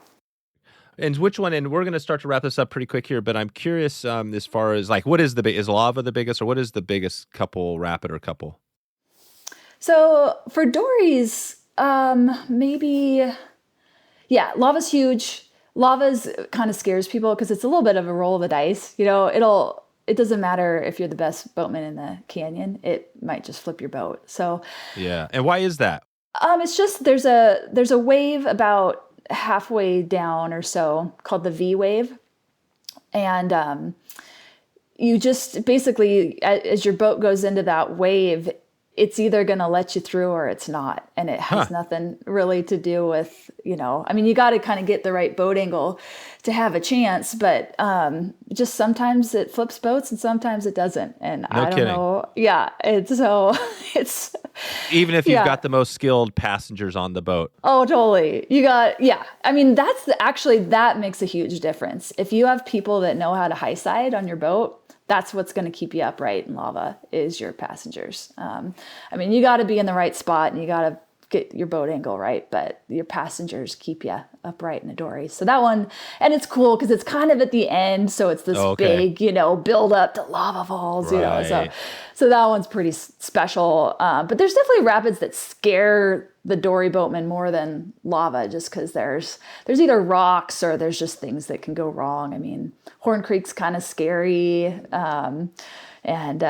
And which one? And we're going to start to wrap this up pretty quick here, but I'm curious as far as like, what is is Lava the biggest, or what is the biggest rapid or couple? So for dories, maybe, yeah, Lava's huge. Lava's kind of scares people because it's a little bit of a roll of the dice. It doesn't matter if you're the best boatman in the canyon. It might just flip your boat. So yeah. And why is that? It's just there's a wave about halfway down or so called the V wave, and you just basically, as your boat goes into that wave, it's either going to let you through or it's not. And it has nothing really to do with, you got to kind of get the right boat angle to have a chance, but just sometimes it flips boats and sometimes it doesn't. And I don't know. Yeah. It's even if you've got the most skilled passengers on the boat. Oh, totally. That makes a huge difference. If you have people that know how to high side on your boat, that's what's going to keep you upright in lava is your passengers. You got to be in the right spot and you got to get your boat angle right, but your passengers keep you upright in a dory. So that one, and it's cool because it's kind of at the end. So it's this big, build up to lava falls, So that one's pretty special. But there's definitely rapids that scare the dory boatman more than lava, just because there's either rocks or there's just things that can go wrong. Horn Creek's kind of scary. And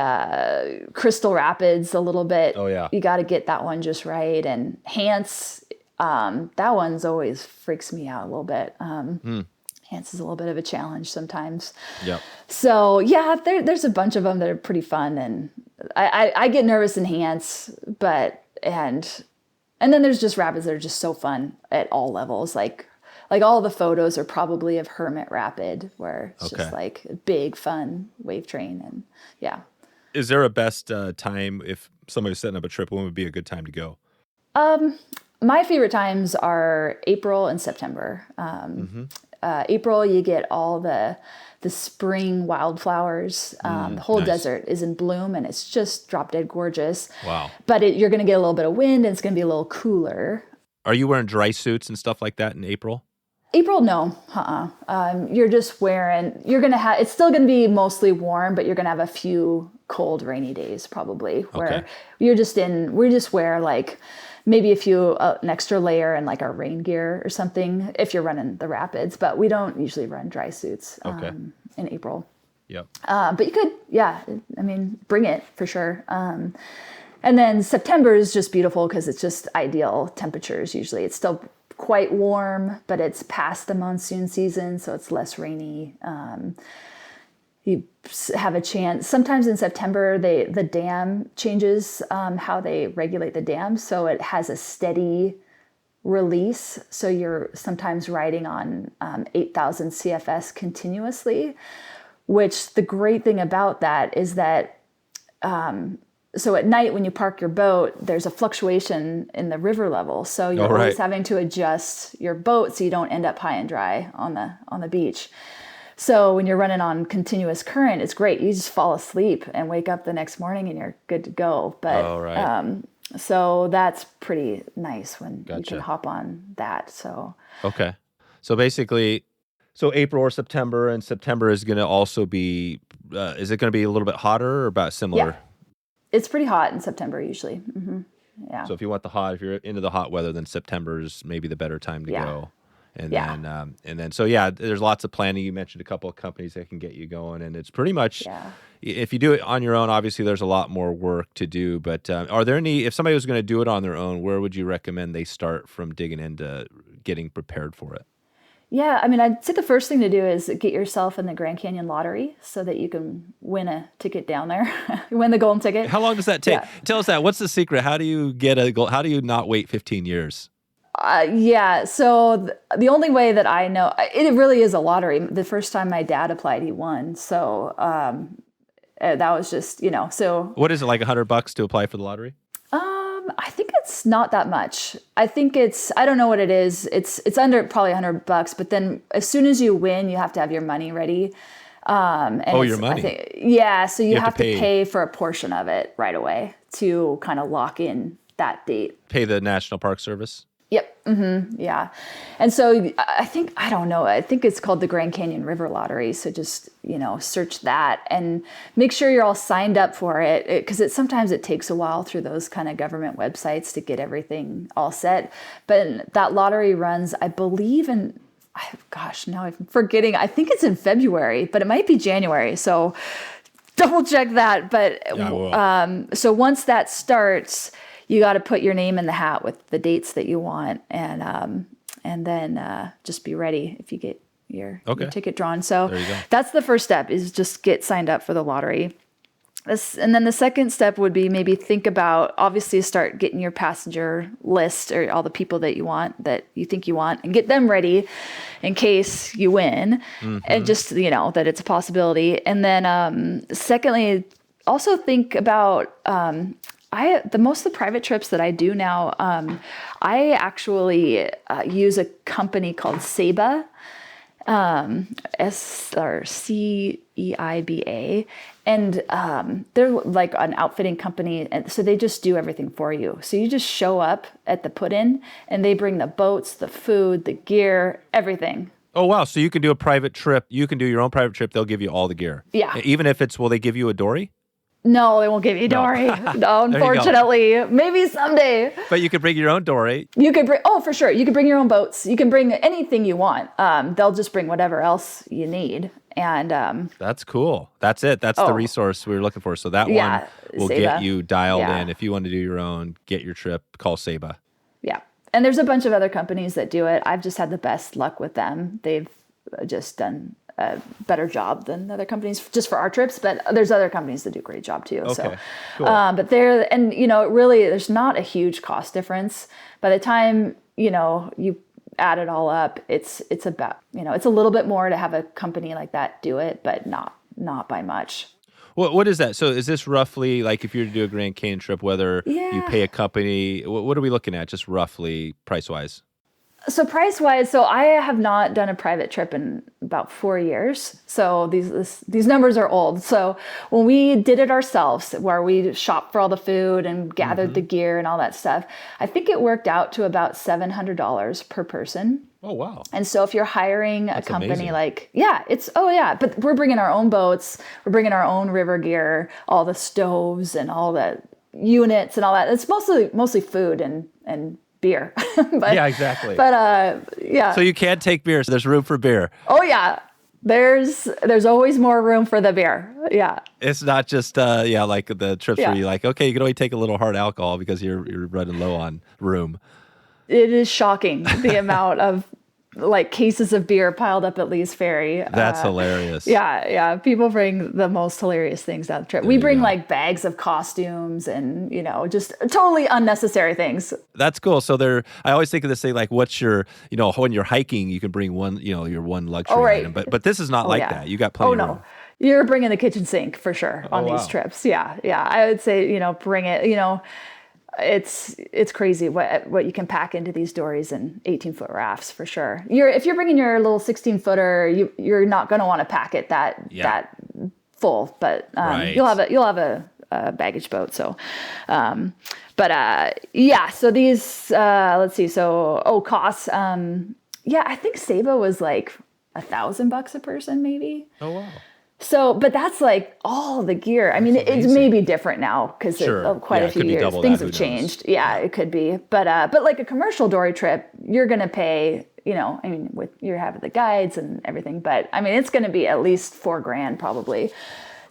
Crystal Rapids a little bit. Oh yeah, you got to get that one just right. And Hance, that one's always freaks me out a little bit. Hance is a little bit of a challenge sometimes. Yeah. So yeah, there's a bunch of them that are pretty fun, and I get nervous in Hance, and then there's just rapids that are just so fun at all levels, like all the photos are probably of Hermit Rapid, where it's just like a big fun wave train. And yeah. Is there a best time if somebody's setting up a trip? When would be a good time to go? My favorite times are April and September. April, you get all the spring wildflowers. The whole desert is in bloom, and it's just drop dead gorgeous. Wow. But you're going to get a little bit of wind, and it's going to be a little cooler. Are you wearing dry suits and stuff like that in April? April, no. You're just it's still going to be mostly warm, but you're going to have a few cold, rainy days probably where we just wear like maybe an extra layer and like our rain gear or something if you're running the rapids, but we don't usually run dry suits in April. Yep. But you could, bring it for sure. And then September is just beautiful because it's just ideal temperatures. Usually it's still quite warm, but it's past the monsoon season, so it's less rainy. You have a chance. Sometimes in September, the dam changes how they regulate the dam, so it has a steady release. So you're sometimes riding on 8,000 CFS continuously, which the great thing about that is that so at night when you park your boat, there's a fluctuation in the river level. So you're always having to adjust your boat so you don't end up high and dry on the beach. So when you're running on continuous current, it's great. You just fall asleep and wake up the next morning and you're good to go. But so that's pretty nice when you can hop on that. So okay. So basically, April or September, and September is going to also be, is it going to be a little bit hotter or about similar? Yeah. It's pretty hot in September usually. Mm-hmm. Yeah. So if you're into the hot weather, then September is maybe the better time to go. And then, so there's lots of planning. You mentioned a couple of companies that can get you going, and it's pretty much, if you do it on your own, obviously there's a lot more work to do, but are there any, if somebody was going to do it on their own, where would you recommend they start from digging into getting prepared for it? Yeah, I mean, I'd say the first thing to do is get yourself in the Grand Canyon lottery so that you can win a ticket down there, win the golden ticket. How long does that take? Yeah. Tell us that. What's the secret? How do you get how do you not wait 15 years? So the only way that I know, it really is a lottery. The first time my dad applied, he won. So that was just, so. What is it, like $100 to apply for the lottery? I think it's not that much. I think I don't know what it is. It's under probably $100, but then as soon as you win, you have to have your money ready. Your money? So you have to pay for a portion of it right away to kind of lock in that date. Pay the National Park Service? Yep. Mm-hmm. Yeah. And so I think it's called the Grand Canyon River Lottery. So just, search that and make sure you're all signed up for it, because sometimes it takes a while through those kind of government websites to get everything all set. But that lottery runs, I believe now I'm forgetting. I think it's in February, but it might be January. So double check that. But so once that starts, you got to put your name in the hat with the dates that you want, and then just be ready if you get your ticket drawn. So that's the first step, is just get signed up for the lottery. And then the second step would be maybe think about, obviously start getting your passenger list or all the people that you think you want, and get them ready in case you win, and just, that it's a possibility. And then secondly, also think about, most of the private trips that I do now, I actually use a company called Ceiba, Ceiba, and they're like an outfitting company, and so they just do everything for you. So you just show up at the put-in, and they bring the boats, the food, the gear, everything. Oh, wow. So you can do a private trip. You can do your own private trip. They'll give you all the gear. Yeah. Even if will they give you a dory? No, they won't give you Dory. No, unfortunately. Maybe someday. But you could bring your own Dory. You could for sure. You could bring your own boats. You can bring anything you want. They'll just bring whatever else you need. And that's cool. That's it. That's the resource we were looking for. So that one will Ceiba. Get you dialed in. If you want to do your own, get your trip, call Ceiba. Yeah. And there's a bunch of other companies that do it. I've just had the best luck with them. They've just done a better job than other companies just for our trips, but there's other companies that do a great job too. Okay, so, cool. But really, there's not a huge cost difference. By the time, you add it all up, it's about, it's a little bit more to have a company like that do it, but not by much. What is that? So is this roughly like if you're to do a Grand Canyon trip, whether you pay a company, what are we looking at just roughly price-wise? So price-wise, I have not done a private trip in about 4 years. So these numbers are old. So when we did it ourselves, where we shopped for all the food and gathered the gear and all that stuff, I think it worked out to about $700 per person. Oh, wow. And so if you're hiring a company amazing. But we're bringing our own boats, we're bringing our own river gear, all the stoves and all the units and all that. It's mostly food and beer. Yeah, exactly. But So you can take beer. So there's room for beer. Oh yeah. There's always more room for the beer. Yeah. It's not just like the trips where you're like, okay, you can only take a little hard alcohol because you're running low on room. It is shocking the amount of like cases of beer piled up at Lee's Ferry. That's hilarious. Yeah. People bring the most hilarious things down the trip. We bring like bags of costumes and, just totally unnecessary things. That's cool. So I always think of this thing like, what's your, when you're hiking, you can bring one, your one luxury item. But this is not like that. You got plenty of room. You're bringing the kitchen sink for sure on these trips. Yeah. I would say, bring it, it's crazy what you can pack into these dories and 18-foot rafts for sure. If you're bringing your little 16-footer, you're not going to want to pack it that full, but you'll have a baggage boat. So, so these let's see. So costs. I think Ceiba was like $1,000 a person, maybe. Oh wow. So, but that's like all the gear. I mean, it may be different now because quite a few years things have changed. Yeah, it could be. But like a commercial dory trip, you're going to pay, you're having the guides and everything. But I mean, it's going to be at least $4,000 probably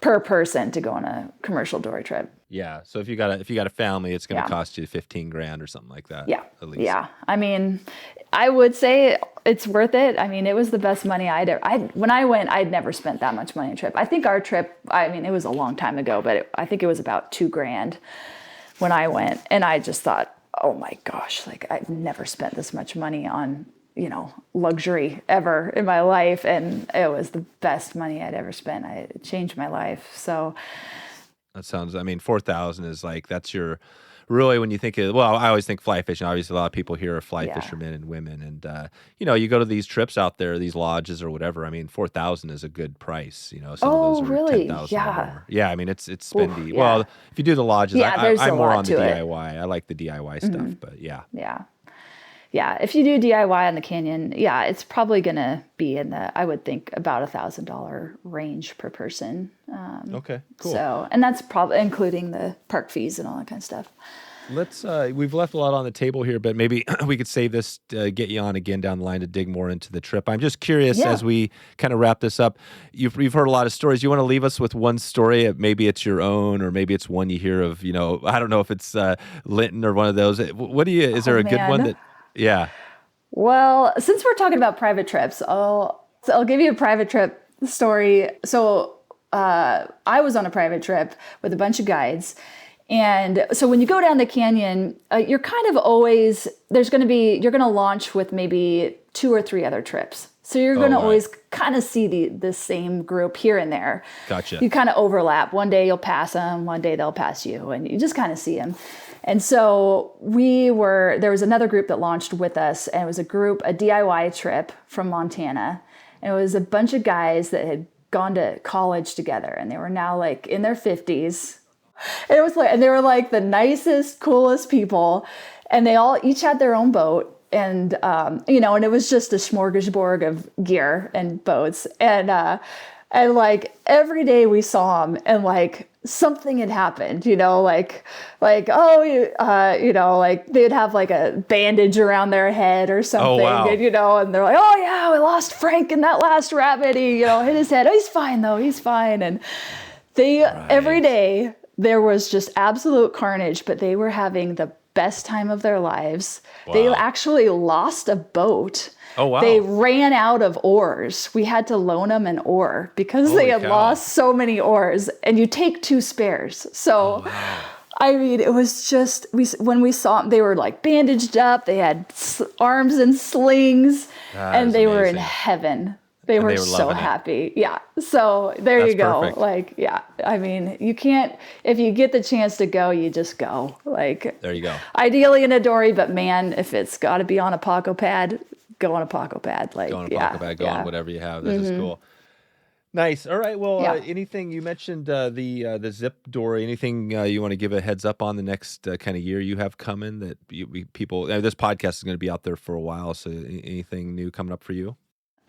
per person to go on a commercial dory trip. Yeah. So if you got a family, it's going to cost you $15,000 or something like that. Yeah. At least. Yeah. I mean, I would say it's worth it. I mean, it was the best money when I went, I'd never spent that much money on a trip. I think our trip, it was a long time ago, but I think it was about $2,000 when I went. And I just thought, oh my gosh, like I've never spent this much money on, luxury ever in my life. And it was the best money I'd ever spent. It changed my life. So that sounds, 4,000 is like, that's your, really when you think of, I always think fly fishing, obviously a lot of people here are fly fishermen and women. And, you go to these trips out there, these lodges or whatever. 4,000 is a good price. Some of those are really? 10,000 Yeah. or more. Yeah. It's spendy. Oof, yeah. Well, if you do the lodges, I'm more on the DIY. DIY. I like the DIY stuff, but yeah. Yeah. Yeah, if you do DIY on the canyon, it's probably going to be in I would think about $1,000 range per person. Okay, cool. So, and that's probably including the park fees and all that kind of stuff. We've left a lot on the table here, but maybe we could save this, get you on again down the line to dig more into the trip. I'm just curious as we kind of wrap this up. You've heard a lot of stories. You want to leave us with one story? Maybe it's your own, or maybe it's one you hear of. I don't know if it's Linton or one of those. Is there a good one that? Yeah. Well, since we're talking about private trips, I'll give you a private trip story. So I was on a private trip with a bunch of guides. And so when you go down the canyon, you're kind of always, you're going to launch with maybe 2 or 3 other trips. So you're going to always kind of see the same group here and there. Gotcha. You kind of overlap. One day you'll pass them, one day they'll pass you, and you just kind of see them. And so there was another group that launched with us, and it was a DIY trip from Montana. And it was a bunch of guys that had gone to college together, and they were now like in their 50s. And they were like the nicest, coolest people. And they all each had their own boat. And, and it was just a smorgasbord of gear and boats. And like every day we saw them, and like something had happened, like they'd have like a bandage around their head or something. Oh, wow. And they're like, oh yeah, we lost Frank in that last rabbit. He, hit his head. Oh, he's fine though. He's fine. And every day there was just absolute carnage, but they were having the best time of their lives. Wow. They actually lost a boat. Oh, wow. They ran out of oars. We had to loan them an oar because they had lost so many oars, and you take 2 spares. So, it was just, when we saw them, they were like bandaged up. They had arms and slings, and they were in heaven. They were so happy. Yeah. So there you go. Perfect. Like, yeah. You can't, if you get the chance to go, you just go. Like, there you go. Ideally in a dory, but man, if it's got to be on a Paco pad, go on a Paco pad. Like, go on a Paco pad, go on whatever you have. This is cool. Nice. All right. Well, anything you mentioned the zip dory? Anything you want to give a heads up on the next kind of year you have coming that people? This podcast is going to be out there for a while. So anything new coming up for you?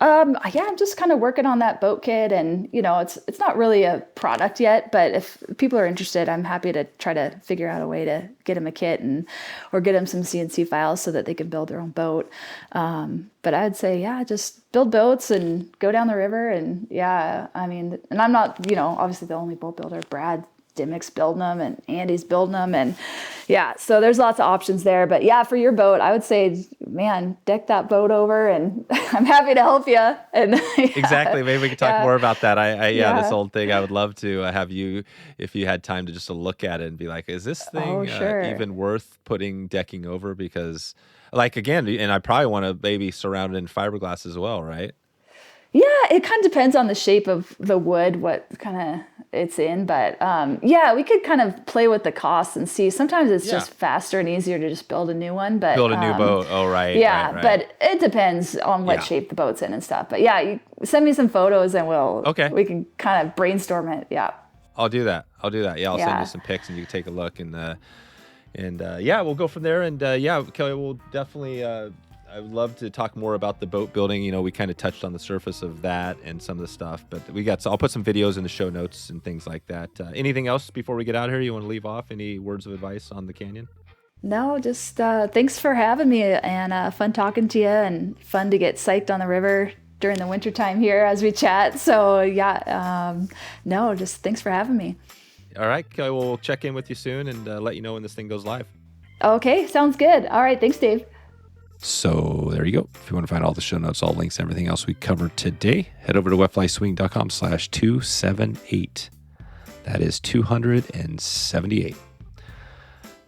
I'm just kind of working on that boat kit, and it's not really a product yet, but if people are interested, I'm happy to try to figure out a way to get them a kit or get them some CNC files so that they can build their own boat. But I'd say, just build boats and go down the river. And and I'm not, obviously the only boat builder. Brad Dimock's building them and Andy's building them. And yeah, so there's lots of options there. But yeah, for your boat, I would say, man, deck that boat over and I'm happy to help you. And Exactly. Maybe we can talk more about that. This old thing, I would love to have you, if you had time to just to look at it and be like, is this thing even worth putting decking over? Because like, again, and I probably want to maybe surround it in fiberglass as well, right? Yeah, it kind of depends on the shape of the wood, what kind of it's in. But yeah, we could kind of play with the costs and see. Sometimes it's just faster and easier to just build a new one. But build a new boat. Oh, right. Yeah, right. But it depends on what shape the boat's in and stuff. But yeah, you send me some photos and we can kind of brainstorm it. Yeah. I'll do that. Yeah, I'll send you some pics and you can take a look and we'll go from there. And Kelly, we'll definitely. I would love to talk more about the boat building. You know, we kind of touched on the surface of that and some of the stuff, but I'll put some videos in the show notes and things like that. Anything else before we get out of here? You want to leave off? Any words of advice on the canyon? No, just thanks for having me and fun talking to you and fun to get psyched on the river during the wintertime here as we chat. So just thanks for having me. All right, Kelly, we'll check in with you soon and let you know when this thing goes live. Okay, sounds good. All right, thanks, Dave. So there you go. If you want to find all the show notes, all links, everything else we covered today, head over to wetflyswing.com/278. That is 278.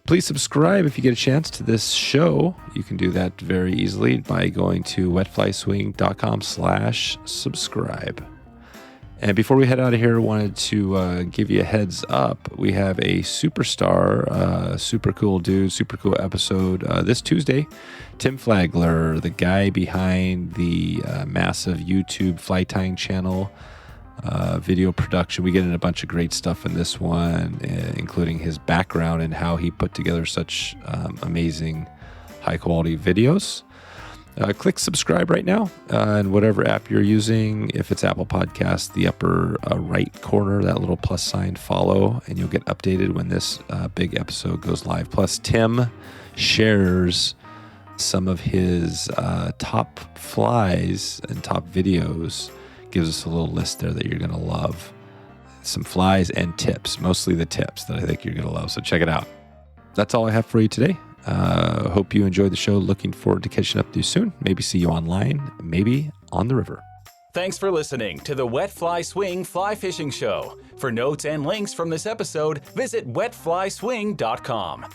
Please subscribe if you get a chance to this show. You can do that very easily by going to wetflyswing.com/subscribe. And before we head out of here, I wanted to give you a heads up. We have a superstar, super cool dude, super cool episode this Tuesday. Tim Flagler, the guy behind the massive YouTube fly tying channel, video production. We get in a bunch of great stuff in this one, including his background and how he put together such amazing, high-quality videos. Click subscribe right now in whatever app you're using. If it's Apple Podcasts, the upper right corner, that little plus sign, follow, and you'll get updated when this big episode goes live. Plus, Tim shares some of his top flies and top videos. Gives us a little list there that you're going to love. Some flies and tips, mostly the tips that I think you're going to love. So check it out. That's all I have for you today. Hope you enjoyed the show. Looking forward to catching up with you soon. Maybe see you online, maybe on the river. Thanks for listening to the Wet Fly Swing Fly Fishing Show. For notes and links from this episode, visit wetflyswing.com.